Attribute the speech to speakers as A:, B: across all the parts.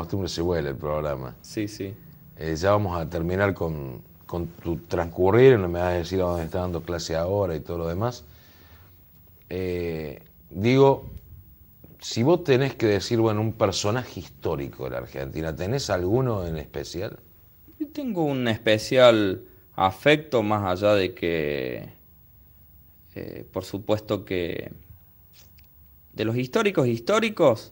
A: costumbre se vuela el programa.
B: Sí, sí.
A: Ya vamos a terminar con tu transcurrir, no me vas a decir a dónde está dando clase ahora y todo lo demás. Digo, si vos tenés que decir, bueno, un personaje histórico de la Argentina, ¿tenés alguno en especial?
B: Yo tengo un especial afecto, más allá de que, por supuesto que de los históricos,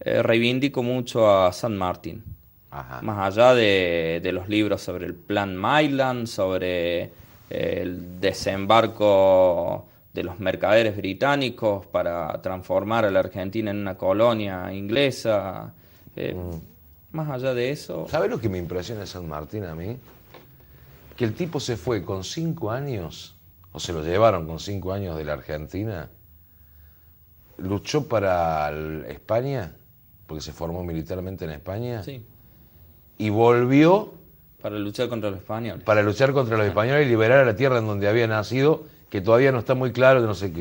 B: reivindico mucho a San Martín.
A: Ajá.
B: Más allá de los libros sobre el Plan Maitland, sobre el desembarco de los mercaderes británicos para transformar a la Argentina en una colonia inglesa. Más allá de eso...
A: ¿Sabés lo que me impresiona de San Martín a mí? Que el tipo se fue con 5 años, o se lo llevaron con 5 años de la Argentina, luchó para España, porque se formó militarmente en España,
B: Sí,
A: y volvió
B: para luchar contra los españoles.
A: para luchar contra los españoles y liberar a la tierra en donde había nacido, que todavía no está muy claro, no sé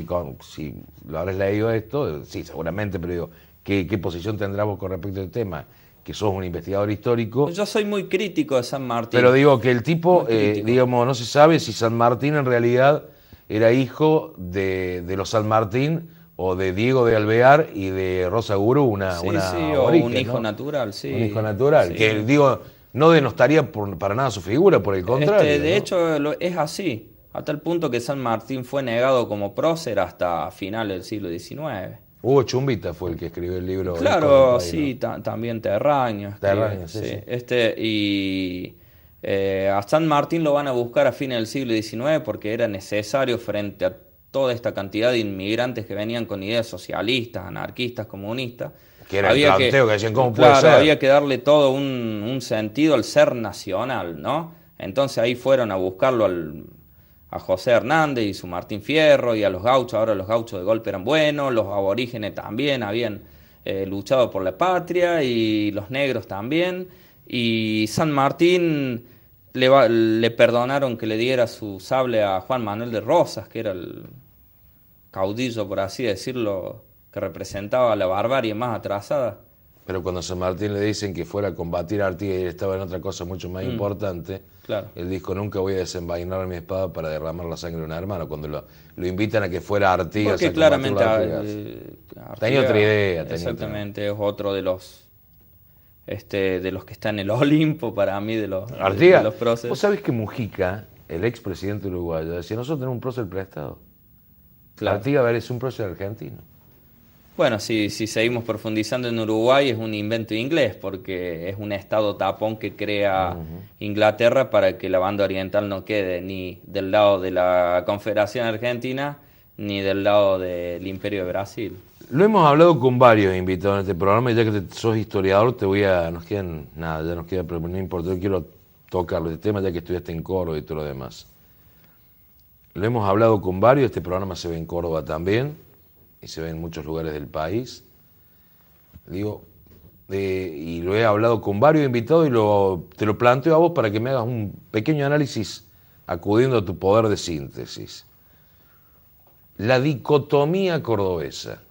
A: si lo habrás leído esto, sí, seguramente, pero digo, ¿qué posición tendrás vos con respecto al tema? Que sos un investigador histórico.
B: Yo soy muy crítico de San Martín.
A: Pero digo que el tipo,
B: Muy crítico.
A: digamos, no se sabe si San Martín en realidad era hijo de los San Martín o de Diego de Alvear y de Rosa Gurú, una
B: Sí, o
A: aborigen,
B: un hijo
A: ¿no?
B: natural, sí.
A: Un hijo natural,
B: Sí.
A: que digo, no denostaría para nada su figura, por el contrario.
B: De
A: ¿no?
B: hecho, es así, a tal punto que San Martín fue negado como prócer hasta finales del siglo XIX.
A: Hugo Chumbita fue el que escribió el libro.
B: Claro,
A: Hijo del País,
B: sí,
A: ¿no?
B: también Terraño.
A: Terraño, sí, sí.
B: Y a San Martín lo van a buscar a fines del siglo XIX porque era necesario frente a toda esta cantidad de inmigrantes que venían con ideas socialistas, anarquistas, comunistas.
A: Que era el planteo que decían, ¿cómo puede
B: Claro,
A: ser?
B: había que darle todo un sentido al ser nacional, ¿no? Entonces ahí fueron a buscarlo a José Hernández y su Martín Fierro y a los gauchos. Ahora los gauchos de golpe eran buenos, los aborígenes también habían luchado por la patria y los negros también. Y San Martín le perdonaron que le diera su sable a Juan Manuel de Rosas, que era el caudillo, por así decirlo, que representaba la barbarie más atrasada.
A: Pero cuando a San Martín le dicen que fuera a combatir a Artigas y él estaba en otra cosa mucho más importante,
B: Claro.
A: él dijo, nunca voy a desenvainar mi espada para derramar la sangre de un hermano. Cuando lo invitan a que fuera Artigas
B: Porque
A: a combatir
B: claramente
A: a Artigas.
B: Artigas,
A: otra idea.
B: Exactamente, es otro de los que está en el Olimpo para mí, de los
A: Artigas,
B: próceres.
A: vos sabés que Mujica, el expresidente uruguayo, decía, nosotros tenemos un prócer prestado.
B: Claro.
A: Artigas, a ver, es un prócer argentino.
B: Bueno, si seguimos profundizando en Uruguay, es un invento inglés, porque es un estado tapón que crea Inglaterra para que la banda oriental no quede ni del lado de la Confederación Argentina, ni del lado del Imperio de Brasil.
A: Lo hemos hablado con varios invitados en este programa y ya que sos historiador, nos quedan, pero no importa, yo quiero tocarlo, este tema ya que estudiaste en Córdoba y todo lo demás. Lo hemos hablado con varios, este programa se ve en Córdoba también, y se ve en muchos lugares del país. Digo, y lo he hablado con varios invitados y te lo planteo a vos para que me hagas un pequeño análisis acudiendo a tu poder de síntesis. La dicotomía cordobesa,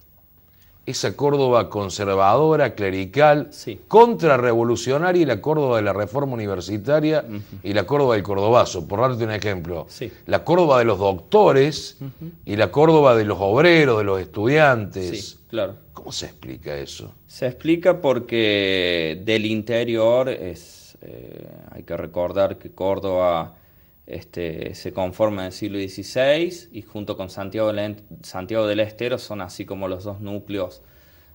A: esa Córdoba conservadora, clerical,
B: Sí.
A: contrarrevolucionaria y la Córdoba de la reforma universitaria y la Córdoba del cordobazo, por darte un ejemplo.
B: Sí.
A: La Córdoba de los doctores y la Córdoba de los obreros, de los estudiantes.
B: Sí, claro.
A: ¿Cómo se explica eso?
B: Se explica porque del interior hay que recordar que Córdoba se conforma en el siglo XVI y junto con Santiago del Estero son así como los dos núcleos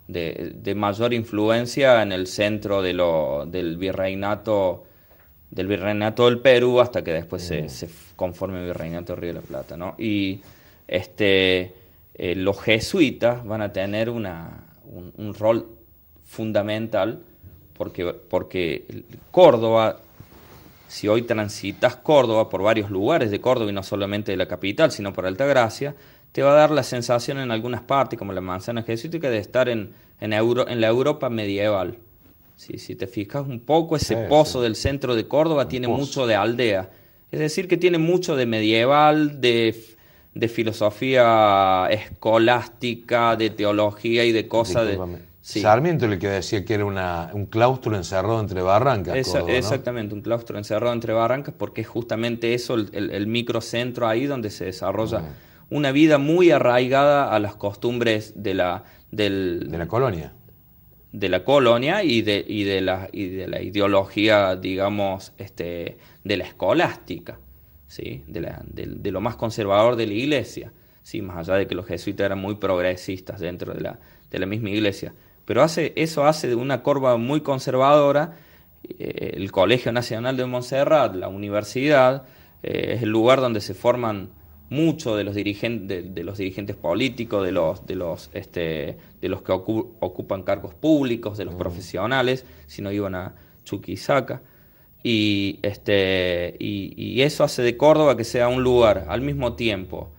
B: de mayor influencia en el centro del virreinato del Perú hasta que después se conforme el virreinato de Río de la Plata, ¿no? Y los jesuitas van a tener un rol fundamental porque Córdoba, si hoy transitas Córdoba por varios lugares de Córdoba y no solamente de la capital, sino por Altagracia, te va a dar la sensación en algunas partes, como la manzana jesuítica, de estar en la Europa medieval. Si te fijas un poco, ese pozo del centro de Córdoba tiene mucho de aldea. Es decir, que tiene mucho de medieval, de filosofía escolástica, de teología y de cosas Sí.
A: Sarmiento el que decía que era un claustro encerrado entre barrancas. Córdoba, ¿no?
B: Exactamente, un claustro encerrado entre barrancas, porque es justamente eso, el microcentro ahí donde se desarrolla una vida muy arraigada a las costumbres
A: De la colonia.
B: de la colonia y de la ideología, digamos, de la escolástica, ¿sí? De lo más conservador de la iglesia, ¿sí? Más allá de que los jesuitas eran muy progresistas dentro de la misma iglesia. Pero eso hace de una Córdoba muy conservadora. El Colegio Nacional de Montserrat, la universidad, es el lugar donde se forman muchos de los dirigentes políticos, de los que ocupan cargos públicos, de los profesionales, si no iban a Chuquisaca. Y eso hace de Córdoba que sea un lugar al mismo tiempo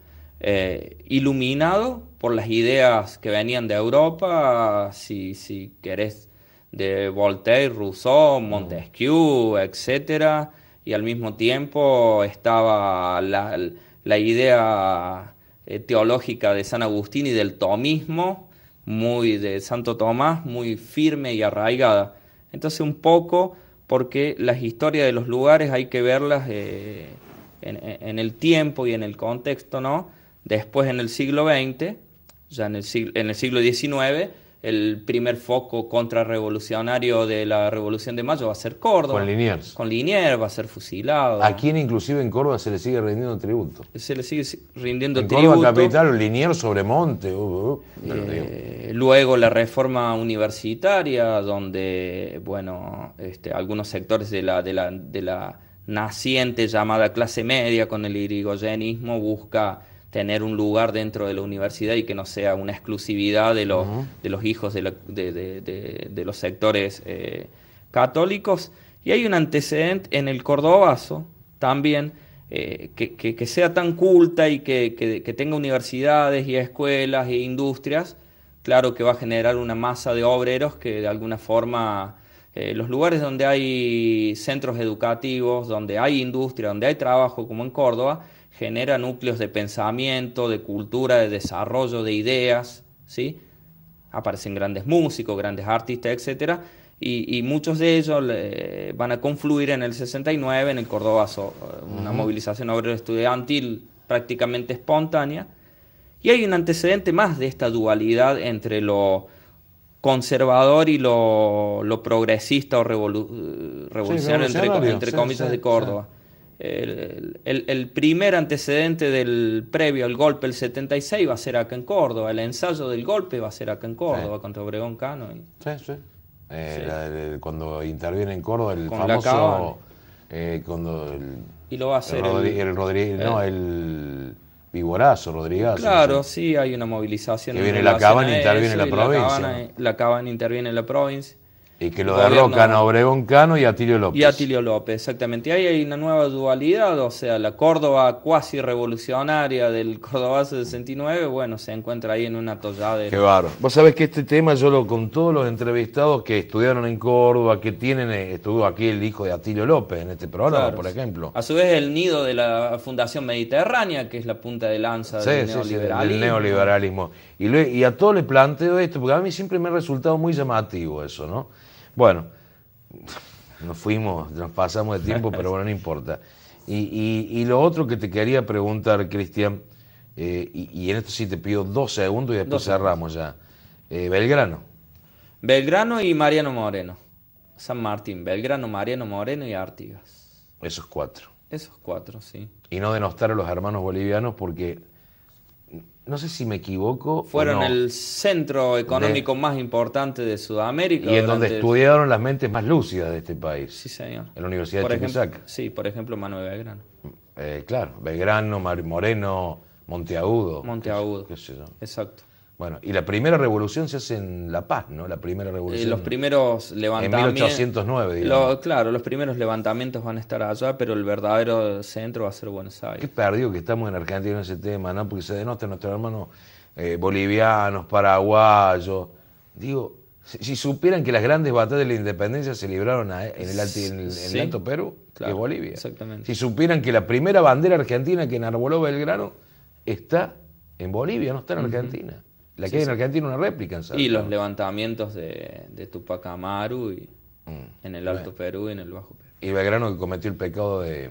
B: iluminado por las ideas que venían de Europa, si querés, de Voltaire, Rousseau, Montesquieu, etcétera, y al mismo tiempo estaba la idea teológica de San Agustín y del tomismo, muy de Santo Tomás, muy firme y arraigada. Entonces, un poco porque las historias de los lugares hay que verlas en el tiempo y en el contexto, ¿no? Después, en el siglo XX, ya en el siglo XIX, el primer foco contrarrevolucionario de la Revolución de Mayo va a ser Córdoba.
A: Con Liniers.
B: Con Liniers va a ser fusilado.
A: A quien inclusive en Córdoba se le sigue rindiendo tributo.
B: Se le sigue rindiendo
A: en
B: tributo.
A: Córdoba capital, Liniers sobre Monte.
B: Luego la reforma universitaria, donde, bueno, algunos sectores de la naciente llamada clase media con el irigoyenismo busca tener un lugar dentro de la universidad y que no sea una exclusividad de los hijos de los sectores católicos. Y hay un antecedente en el cordobazo también, que sea tan culta y que tenga universidades y escuelas e industrias. Claro que va a generar una masa de obreros que de alguna forma los lugares donde hay centros educativos, donde hay industria, donde hay trabajo, como en Córdoba, genera núcleos de pensamiento, de cultura, de desarrollo de ideas, ¿sí? Aparecen grandes músicos, grandes artistas, etcétera, y muchos de ellos van a confluir en el 69 en el Cordobazo, una movilización obrero estudiantil prácticamente espontánea. Y hay un antecedente más de esta dualidad entre lo conservador y lo progresista o revolucionario, entre comillas, de Córdoba. Sí. El primer antecedente del previo al golpe del 76 va a ser acá en Córdoba. El ensayo del golpe va a ser acá en Córdoba, contra Obregón Cano.
A: Sí. Cuando interviene en Córdoba el con famoso...
B: y lo va a hacer
A: el Vigorazo, Rodríguez.
B: Claro, sí, hay una movilización.
A: Que viene la Cabana e interviene en la provincia.
B: La Cabana interviene en la provincia.
A: Y que lo derrocan a Obregón Cano y a Atilio López.
B: Y a Atilio López, exactamente. Y ahí hay una nueva dualidad, o sea, la Córdoba cuasi revolucionaria del Cordobazo del 69, bueno, se encuentra ahí en una atolladera.
A: Qué bárbaro. Vos sabés que este tema con todos los entrevistados que estudiaron en Córdoba, que estuvo aquí el hijo de Atilio López en este programa, claro, por ejemplo.
B: A su vez, el nido de la Fundación Mediterránea, que es la punta de lanza del neoliberalismo.
A: Del neoliberalismo. Y a todos les planteo esto, porque a mí siempre me ha resultado muy llamativo eso, ¿no? Bueno, nos pasamos de tiempo, pero bueno, no importa. Y lo otro que te quería preguntar, Cristian, y en esto sí te pido 2 segundos y después cerramos ya. Belgrano.
B: Belgrano y Mariano Moreno. San Martín, Belgrano, Mariano Moreno y Artigas.
A: Esos 4.
B: Esos 4, sí.
A: Y no denostar a los hermanos bolivianos porque... No sé si me equivoco.
B: Fueron el centro económico más importante de Sudamérica.
A: Y en donde estudiaron las mentes más lúcidas de este país.
B: Sí, señor.
A: En la Universidad de Chuquisaca.
B: Sí, por ejemplo, Manuel Belgrano.
A: Claro, Belgrano, Moreno, Monteagudo.
B: Qué sé yo. Exacto.
A: Bueno, y la primera revolución se hace en La Paz, ¿no? La primera revolución.
B: Los primeros levantamientos.
A: En 1809, digamos.
B: Claro, los primeros levantamientos van a estar allá, pero el verdadero centro va a ser Buenos Aires.
A: Qué perdido que estamos en Argentina en ese tema, ¿no? Porque se denota a nuestros hermanos bolivianos, paraguayos. Digo, si supieran que las grandes batallas de la independencia se libraron en el Alto Perú, claro, que es Bolivia.
B: Exactamente.
A: Si supieran que la primera bandera argentina que enarboló Belgrano está en Bolivia, no está en Argentina. La que hay en Argentina una réplica en Salta.
B: Y los levantamientos de Tupac Amaru y en el Alto Perú y en el Bajo Perú.
A: Y Belgrano, que cometió el pecado de,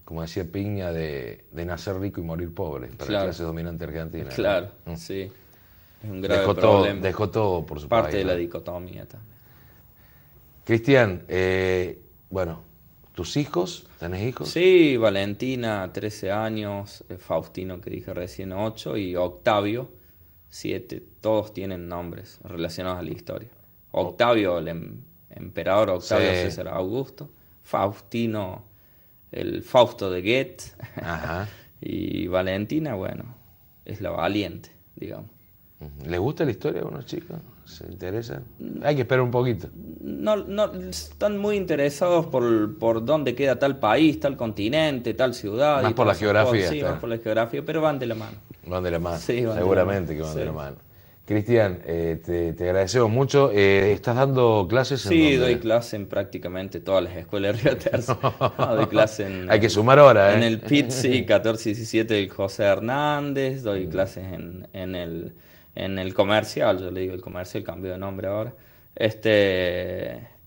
A: como decía Piña, de nacer rico y morir pobre, para la clase dominante argentina.
B: Claro, sí. Es un grave
A: dejó
B: problema.
A: Dejó todo por su
B: Parte
A: país,
B: de
A: ¿no?
B: la dicotomía también.
A: Cristian, bueno, ¿tus hijos? ¿Tenés hijos?
B: Sí, Valentina, 13 años, Faustino, que dije recién, 8, y Octavio, 7. Todos tienen nombres relacionados a la historia. Octavio, el emperador Octavio César Augusto. Faustino, el Fausto de Goethe.
A: Ajá.
B: Y Valentina, bueno, es la valiente, digamos.
A: ¿Les gusta la historia a unos chicos? ¿Se interesan? Hay que esperar un poquito.
B: No, están muy interesados por dónde queda tal país, tal continente, tal ciudad.
A: Más
B: y
A: por la geografía.
B: Sí, más por la geografía, pero van de la mano.
A: Van de la mano,
B: Sí, van
A: seguramente
B: de la mano.
A: que van de la mano. Cristian, te agradecemos mucho. ¿Estás dando clases en
B: Sí,
A: dónde?
B: doy clase en prácticamente todas las escuelas de Río Tercero. Doy clase en...
A: Hay que sumar ahora, ¿eh?
B: En el PIT, sí, 14 y 17 del José Hernández. Doy clases en el comercial, yo le digo el comercial, cambio de nombre ahora.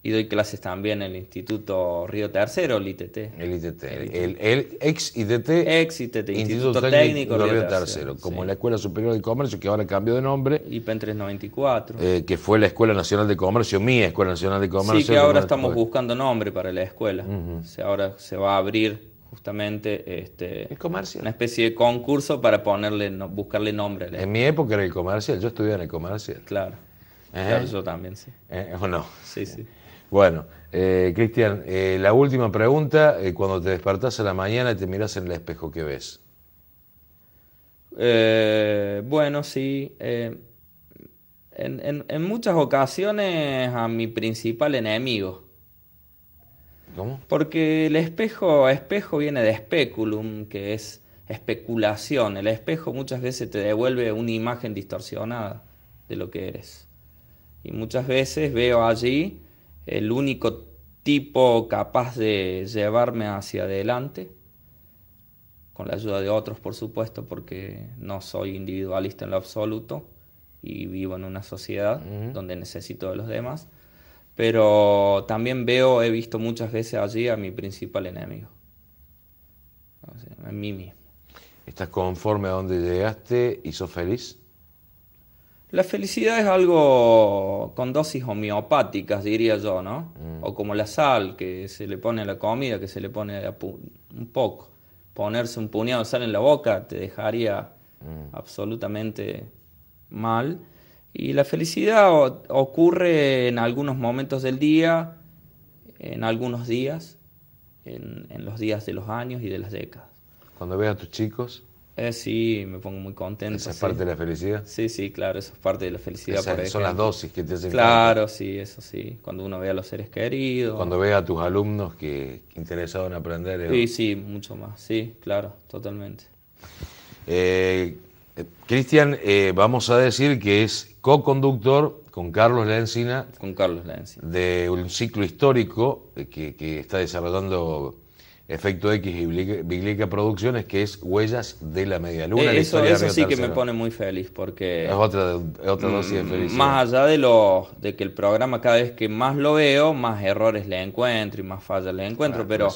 B: Y doy clases también en el Instituto Río Tercero, el ITT.
A: El ITT, el ex ITT,
B: Instituto Técnico
A: de
B: Río
A: Río Tercero,
B: Tercero,
A: como
B: sí.
A: la Escuela Superior de Comercio, que ahora cambió de nombre,
B: IPEN 394.
A: que fue la Escuela Nacional de Comercio, mi Escuela Nacional de Comercio.
B: Sí, que ahora estamos buscando nombre para la escuela. Ahora se va a abrir justamente
A: ¿El comercio?
B: una especie de concurso para buscarle nombre a la escuela.
A: En mi época era el comercial, yo estudié en el comercial.
B: Claro. Claro, yo también, sí.
A: ¿O no?
B: Sí, sí.
A: Bueno, Cristian, la última pregunta, cuando te despertás a la mañana y te mirás en el espejo, ¿qué ves?
B: Bueno, sí. En muchas ocasiones a mi principal enemigo.
A: ¿Cómo?
B: Porque el espejo viene de speculum, que es especulación. El espejo muchas veces te devuelve una imagen distorsionada de lo que eres. Y muchas veces veo allí el único tipo capaz de llevarme hacia adelante, con la ayuda de otros, por supuesto, porque no soy individualista en lo absoluto y vivo en una sociedad donde necesito de los demás. Pero también he visto muchas veces allí a mi principal enemigo, o sea, a mí mismo.
A: ¿Estás conforme a donde llegaste y sos feliz?
B: La felicidad es algo con dosis homeopáticas, diría yo, ¿no? O como la sal que se le pone a la comida, que se le pone un poco. Ponerse un puñado de sal en la boca te dejaría absolutamente mal. Y la felicidad ocurre en algunos momentos del día, en algunos días, en los días de los años y de las décadas.
A: Cuando ves a tus chicos,
B: Sí, me pongo muy contento.
A: ¿esa es
B: sí.
A: parte de la felicidad?
B: Sí, sí, claro, eso es parte de la felicidad.
A: Son las dosis que te hacen
B: Claro, sí, eso sí. Cuando uno ve a los seres queridos.
A: Cuando ves a tus alumnos que interesados en aprender.
B: Sí, sí, mucho más. Sí, claro, totalmente.
A: Cristian, vamos a decir que es co-conductor con Carlos Lencina.
B: Con Carlos Lencina.
A: De un ciclo histórico que está desarrollando Efecto X y Biglica Producciones, que es Huellas de la Media Luna.
B: Eso sí que me pone muy feliz, porque
A: es otra dosis de felicidad.
B: Más allá de que el programa, cada vez que más lo veo, más errores le encuentro y más fallas le encuentro, pero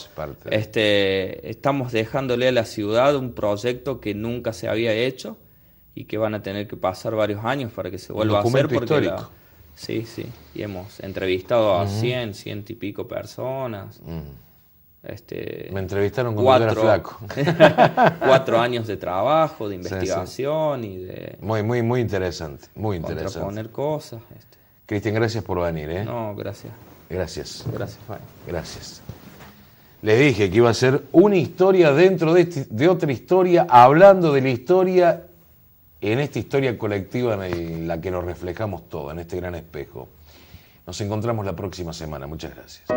B: estamos dejándole a la ciudad un proyecto que nunca se había hecho y que van a tener que pasar varios años para que se vuelva a hacer.
A: Histórico.
B: Sí, y hemos entrevistado a 100 y pico personas.
A: Me entrevistaron cuando era flaco.
B: 4 años de trabajo, de investigación y de...
A: Muy interesante, muy interesante.
B: Contraponer cosas.
A: Cristian, gracias por venir.
B: No, gracias.
A: Gracias.
B: Gracias, Juan.
A: Gracias. Les dije que iba a ser una historia dentro de otra historia, hablando de la historia, en esta historia colectiva en la que nos reflejamos todo, en este gran espejo. Nos encontramos la próxima semana. Muchas gracias.